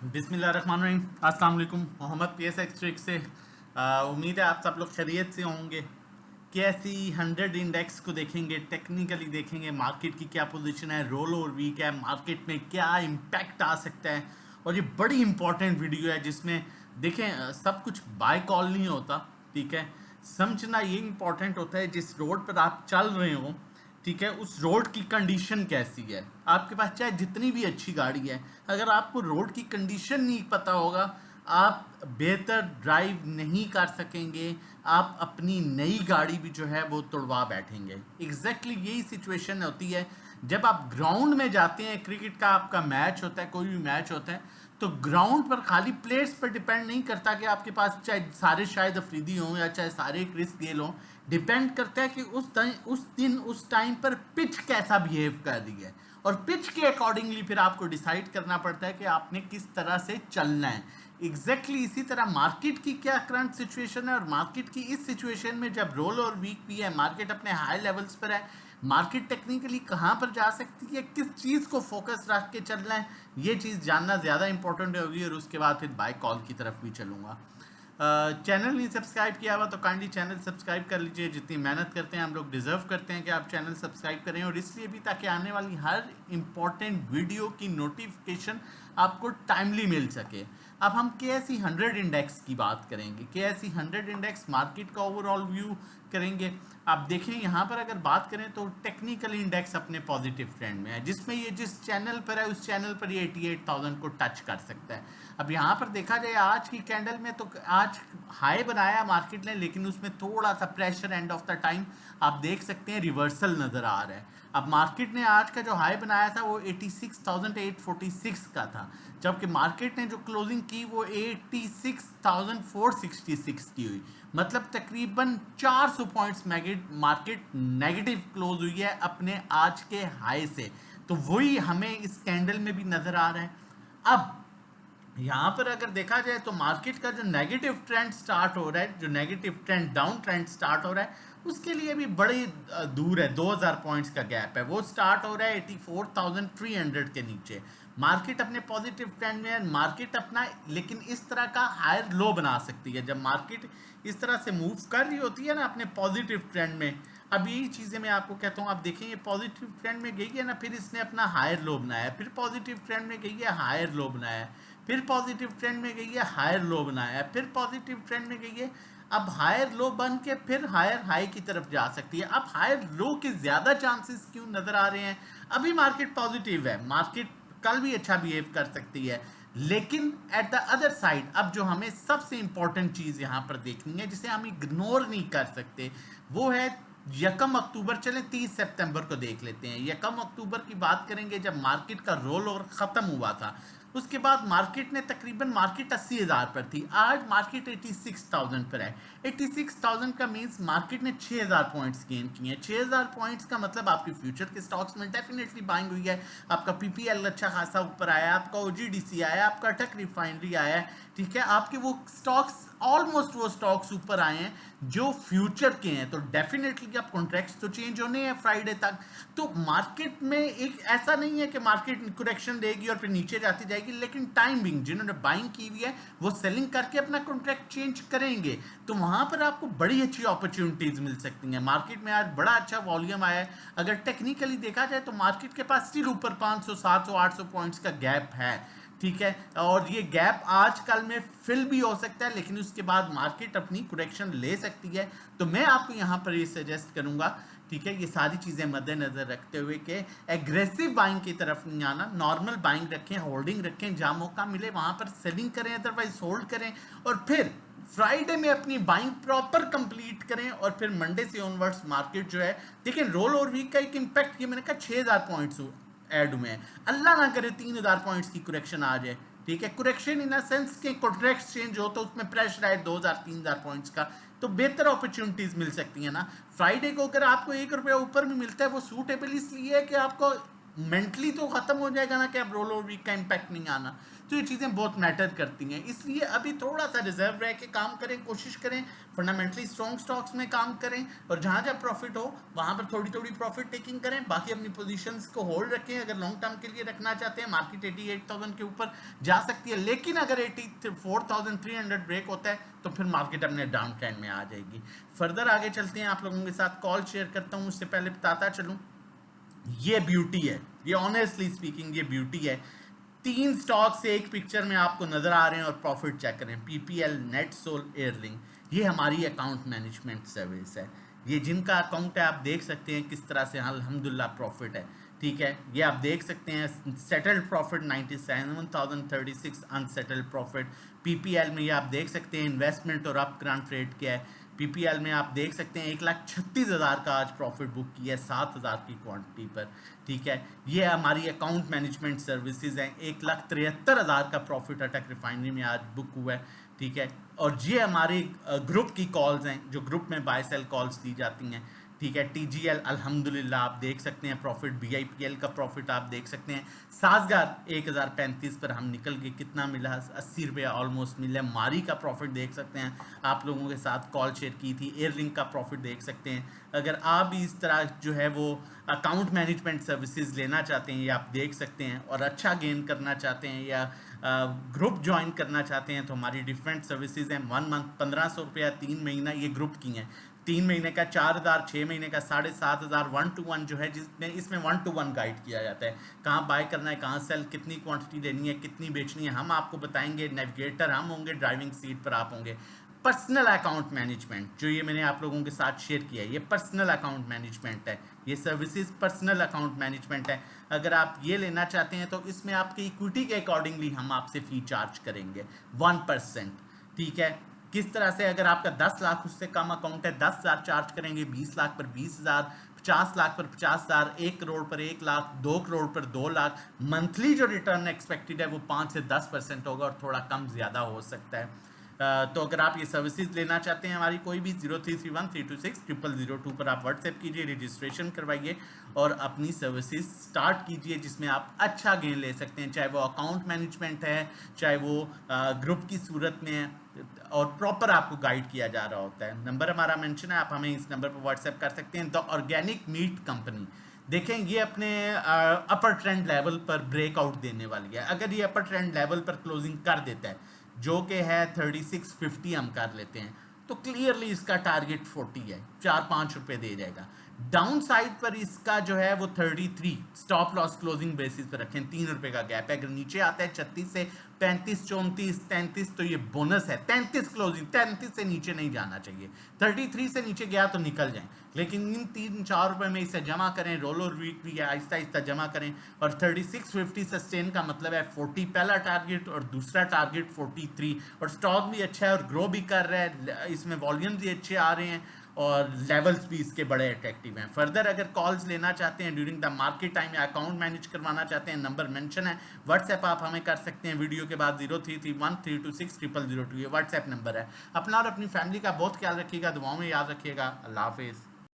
बिस्मिल्लाहिर्रहमानिर्रहीम। अस्सलाम वालेकुम। मोहम्मद पी एस एक्स से उम्मीद है आप सब लोग खैरियत से होंगे। कैसी 100 इंडेक्स को देखेंगे, टेक्निकली देखेंगे मार्केट की क्या पोजीशन है, रोल ओवर वीक है, मार्केट में क्या इम्पैक्ट आ सकता है। और ये बड़ी इंपॉर्टेंट वीडियो है जिसमें देखें सब कुछ बाय कॉल नहीं होता। ठीक है, समझना ये इंपॉर्टेंट होता है जिस रोड पर आप चल रहे हो, ठीक है, उस रोड की कंडीशन कैसी है। आपके पास चाहे जितनी भी अच्छी गाड़ी है, अगर आपको रोड की कंडीशन नहीं पता होगा, आप बेहतर ड्राइव नहीं कर सकेंगे। आप अपनी नई गाड़ी भी जो है वो तोड़वा बैठेंगे। एग्जैक्टली यही सिचुएशन होती है जब आप ग्राउंड में जाते हैं। क्रिकेट का आपका मैच होता है, कोई भी मैच होता है, तो ग्राउंड पर खाली प्लेयर्स पर डिपेंड नहीं करता कि आपके पास चाहे सारे शायद अफरीदी हों या चाहे सारे क्रिस गेल हों। डिपेंड करता है कि उस दिन उस टाइम पर पिच कैसा बिहेव कर रही है, और पिच के अकॉर्डिंगली फिर आपको डिसाइड करना पड़ता है कि आपने किस तरह से चलना है। इसी तरह मार्केट की क्या करंट सिचुएशन है, और मार्केट की इस सिचुएशन में जब रोल और वीक भी है, मार्केट अपने हाई लेवल्स पर है, मार्केट टेक्निकली कहाँ पर जा सकती है, किस चीज़ को फोकस रख के चलना है, ये चीज़ जानना ज़्यादा इंपॉर्टेंट होगी। और उसके बाद फिर बाय कॉल की तरफ भी चलूँगा। चैनल नहीं सब्सक्राइब किया हुआ तो काइंडली चैनल सब्सक्राइब कर लीजिए। जितनी मेहनत करते हैं हम लोग डिजर्व करते हैं कि आप चैनल सब्सक्राइब करें, और इसलिए भी ताकि आने वाली हर इंपॉर्टेंट वीडियो की नोटिफिकेशन आपको टाइमली मिल सके। अब हम KSE 100 इंडेक्स की बात करेंगे। KSE 100 इंडेक्स मार्केट का ओवरऑल व्यू करेंगे। आप देखें यहाँ पर अगर बात करें तो टेक्निकल इंडेक्स अपने पॉजिटिव ट्रेंड में है, जिसमें ये जिस चैनल पर है उस चैनल पर ये 88,000 को टच कर सकता है। अब यहाँ पर देखा जाए आज की कैंडल में, तो आज हाई बनाया मार्केट ने, लेकिन उसमें थोड़ा सा pressure end of the time आप देख सकते हैं रिवर्सल नज़र आ रहा है। अब मार्केट ने आज का जो हाई बनाया था वो 86,846 का था, जबकि मार्केट ने जो क्लोजिंग की वो 86,466 की हुई। मतलब तकरीबन 400 पॉइंट्स मार्केट नेगेटिव क्लोज हुई है अपने आज के हाई से। तो वही हमें इस कैंडल में भी नजर आ रहा है। अब यहाँ पर अगर देखा जाए तो मार्केट का जो नेगेटिव ट्रेंड स्टार्ट हो रहा है, जो negative trend down trend start हो रहा है, उसके लिए भी बड़ी दूर है। 2000 पॉइंट्स का गैप है, वो स्टार्ट हो रहा है 84,300 के नीचे। मार्केट अपने पॉजिटिव ट्रेंड में है, मार्केट अपना लेकिन इस तरह का हायर लो बना सकती है जब मार्केट इस तरह से मूव कर रही होती है ना अपने पॉजिटिव ट्रेंड में। अब यही चीज़ें मैं आपको कहता हूँ, आप देखेंगे पॉजिटिव ट्रेंड में गई है ना, फिर इसने अपना हायर लो बनाया, फिर पॉजिटिव ट्रेंड में गई है हायर लो बनाया, फिर पॉजिटिव ट्रेंड में गई है हायर लो बनाया, फिर पॉजिटिव ट्रेंड में गई है। अब हायर लो बन के फिर हायर हाई की तरफ जा सकती है। अब हायर लो के ज़्यादा चांसेस क्यों नज़र आ रहे हैं? अभी मार्केट पॉजिटिव है, मार्केट कल भी अच्छा बिहेव कर सकती है, लेकिन एट द अदर साइड अब जो हमें सबसे इंपॉर्टेंट चीज़ यहाँ पर देखनी है, जिसे हम इग्नोर नहीं कर सकते, वो है 1 अक्टूबर। चले 30 सितंबर को देख लेते हैं। 1 अक्टूबर की बात करेंगे जब मार्केट का रोल ओवर ख़त्म हुआ था। उसके बाद मार्केट ने तकरीबन मार्केट 80,000 पर थी, आज मार्केट 86,000 पर है। 86,000 का मीन्स मार्केट ने 6,000 पॉइंट्स गेन किए हैं। 6,000 पॉइंट्स का मतलब आपके फ्यूचर के स्टॉक्स में डेफिनेटली बाइंग हुई है। आपका PPL अच्छा खासा ऊपर आया, आपका OGDC आया, आपका टक रिफाइनरी आया है। ठीक है, आपके वो स्टॉक्स ऑलमोस्ट वो स्टॉक्स ऊपर आए हैं जो फ्यूचर के हैं। तो डेफिनेटली अब कॉन्ट्रैक्ट्स तो चेंज होने हैं फ्राइडे तक। तो मार्केट में एक ऐसा नहीं है कि मार्केट करेक्शन देगी और फिर नीचे जाती जाएगी, लेकिन टाइमिंग जिन्होंने बाइंग की हुई है वो सेलिंग करके अपना कॉन्ट्रैक्ट चेंज करेंगे, तो वहां पर आपको बड़ी अच्छी अपॉर्चुनिटीज मिल सकती हैं। मार्केट में आज बड़ा अच्छा वॉल्यूम आया है। अगर टेक्निकली देखा जाए तो मार्केट के पास स्टिल ऊपर 500 700 800 पॉइंट्स का गैप है। ठीक है, और ये गैप आज कल में फिल भी हो सकता है, लेकिन उसके बाद मार्केट अपनी करेक्शन ले सकती है। तो मैं आपको यहाँ पर ये सजेस्ट करूंगा, ठीक है, ये सारी चीज़ें मद्देनजर रखते हुए कि एग्रेसिव बाइंग की तरफ नहीं आना, नॉर्मल बाइंग रखें, होल्डिंग रखें, जहाँ मौका मिले वहाँ पर सेलिंग करें, अदरवाइज होल्ड करें, और फिर फ्राइडे में अपनी बाइंग प्रॉपर कंप्लीट करें, और फिर मंडे से ऑनवर्ड्स मार्केट जो है, देखिए रोल ओवर वीक का एक इम्पैक्ट, ये मैंने कहा 6,000 पॉइंट्स ऐड हुए हैं। अल्लाह ना करे 3,000 पॉइंट्स की करेक्शन आ जाए। ठीक है, करेक्शन इन सेंस के कॉन्ट्रैक्ट चेंज हो तो उसमें प्रेशर आए 2,000 3,000 पॉइंट्स का, तो बेहतर अपॉर्चुनिटीज मिल सकती है ना। फ्राइडे को अगर आपको ₹1 ऊपर भी मिलता है, वो सूटेबल इसलिए है कि आपको मेंटली तो खत्म हो जाएगा ना कि अब रोल ओवर वीक का इम्पैक्ट नहीं आना। तो ये चीज़ें बहुत मैटर करती हैं, इसलिए अभी थोड़ा सा रिजर्व रह के काम करें, कोशिश करें फंडामेंटली स्ट्रॉन्ग स्टॉक्स में काम करें, और जहाँ जहाँ प्रॉफिट हो वहाँ पर थोड़ी थोड़ी प्रॉफिट टेकिंग करें, बाकी अपनी पोजीशंस को होल्ड रखें। अगर लॉन्ग टर्म के लिए रखना चाहते हैं, मार्केट 88,000 के ऊपर जा सकती है, लेकिन अगर 84,300 ब्रेक होता है तो फिर मार्केट अपने डाउन ट्रेंड में आ जाएगी। फर्दर आगे चलते हैं, आप लोगों के साथ कॉल शेयर करता हूँ, उससे पहले बताता चलूँ ये ब्यूटी है, ये ऑनेस्टली स्पीकिंग ये ब्यूटी है। 3 स्टॉक्स एक पिक्चर में आपको नजर आ रहे हैं और प्रॉफिट चेक करें, पीपीएल, नेटसोल, एयरलिंक, ये हमारी अकाउंट मैनेजमेंट सर्विस है। ये जिनका अकाउंट है आप देख सकते हैं किस तरह से अल्हम्दुलिल्लाह प्रॉफिट है, ठीक है। ये आप देख सकते हैं settled profit 97,036, unsettled profit. PPL में ये आप देख सकते हैं इन्वेस्टमेंट और अप ग्रांट रेट क्या है। पीपीएल में आप देख सकते हैं 1,36,000 का आज प्रॉफिट बुक किया है 7,000 की क्वांटिटी पर, ठीक है। ये हमारी अकाउंट मैनेजमेंट सर्विसेज हैं। 1,73,000 का प्रॉफिट अटक रिफाइनरी में आज बुक हुआ है, ठीक है। और ये हमारे ग्रुप की कॉल्स हैं, जो ग्रुप में बाय सेल कॉल्स दी जाती हैं, ठीक है। टीजीएल अल्हम्दुलिल्लाह आप देख सकते हैं प्रॉफिट, बीआईपीएल का प्रॉफिट आप देख सकते हैं। साजगार 1,035 पर हम निकल के कितना मिला, 80 रुपये ऑलमोस्ट मिला। मारी का प्रॉफिट देख सकते हैं, आप लोगों के साथ कॉल शेयर की थी। एयरलिंक का प्रॉफिट देख सकते हैं। अगर आप भी इस तरह जो है वो अकाउंट मैनेजमेंट सर्विसेज लेना चाहते हैं, ये आप देख सकते हैं, और अच्छा गेन करना चाहते हैं या ग्रुप ज्वाइन करना चाहते हैं, तो हमारी डिफरेंट सर्विसेज हैं। 1 मंथ 1,500 रुपया, 3 महीना, ये ग्रुप की हैं। 3 महीने का 4,000, 6 महीने का 7,500, 1-to-1 जो है, जिसमें इसमें 1-to-1 गाइड किया जाता है, कहाँ बाय करना है, कहाँ सेल, कितनी क्वांटिटी लेनी है, कितनी बेचनी है, हम आपको बताएंगे। नेविगेटर हम होंगे, ड्राइविंग सीट पर आप होंगे। पर्सनल अकाउंट मैनेजमेंट जो ये मैंने आप लोगों के साथ शेयर किया है, ये पर्सनल अकाउंट मैनेजमेंट है। ये सर्विसेज पर्सनल अकाउंट मैनेजमेंट है। अगर आप ये लेना चाहते हैं तो इसमें आपकी इक्विटी के अकॉर्डिंगली हम आपसे फी चार्ज करेंगे 1%, ठीक है। किस तरह से, अगर आपका 10 लाख उससे कम अकाउंट है 10,000 चार्ज करेंगे, 20 लाख पर 20,000, 50 लाख पर 50,000, 1 करोड़ पर 1 लाख, 2 करोड़ पर 2 लाख। मंथली जो रिटर्न एक्सपेक्टेड है वो 5 से 10% होगा, और थोड़ा कम ज़्यादा हो सकता है। तो अगर आप ये सर्विसेज लेना चाहते हैं हमारी कोई भी, 0331326002 पर आप व्हाट्सएप कीजिए, रजिस्ट्रेशन करवाइए और अपनी सर्विसेज स्टार्ट कीजिए, जिसमें आप अच्छा गेन ले सकते हैं, चाहे वो अकाउंट मैनेजमेंट है, चाहे वो ग्रुप की सूरत में है, और प्रॉपर आपको गाइड किया जा रहा होता है। नंबर हमारा मेंशन है, आप हमें इस नंबर पर व्हाट्सएप कर सकते हैं। द ऑर्गेनिक मीट कंपनी, देखें ये अपने अपर ट्रेंड लेवल पर ब्रेकआउट देने वाली है। अगर ये अपर ट्रेंड लेवल पर क्लोजिंग कर देता है, जो कि है 3650 हम कर लेते हैं, तो क्लियरली इसका टारगेट 40 है, 4-5 रुपए दे जाएगा। डाउन साइड पर इसका जो है वो 33 स्टॉप लॉस क्लोजिंग बेसिस पर रखें, 3 रुपए का गैप है। अगर नीचे आता है 36 से 35, 34, 33 तो ये बोनस है। 33 क्लोजिंग, 33 से नीचे नहीं जाना चाहिए। 33 से नीचे गया तो निकल जाए, लेकिन इन 3-4 रुपए में इसे जमा करें, रोलर वीक भी है, आहिस्ता आहिस्ता जमा करें। और 3650 सस्टेन का मतलब है 40 पहला टारगेट और दूसरा टारगेट 43, और स्टॉक भी अच्छा है और ग्रो भी कर रहा है, इसमें वॉल्यूम्स भी अच्छे आ रहे हैं और लेवल्स भी इसके बड़े अट्रैक्टिव हैं। फर्दर अगर कॉल्स लेना चाहते हैं ड्यूरिंग द मार्केट टाइम या अकाउंट मैनेज करवाना चाहते हैं, नंबर मेंशन है, व्हाट्सएप आप हमें कर सकते हैं वीडियो के बाद, 0331326002 ये व्हाट्सएप नंबर है। अपना और अपनी फैमिली का बहुत ख्याल रखिएगा, दुआओं में याद रखिएगा। अल्लाह हाफिज़।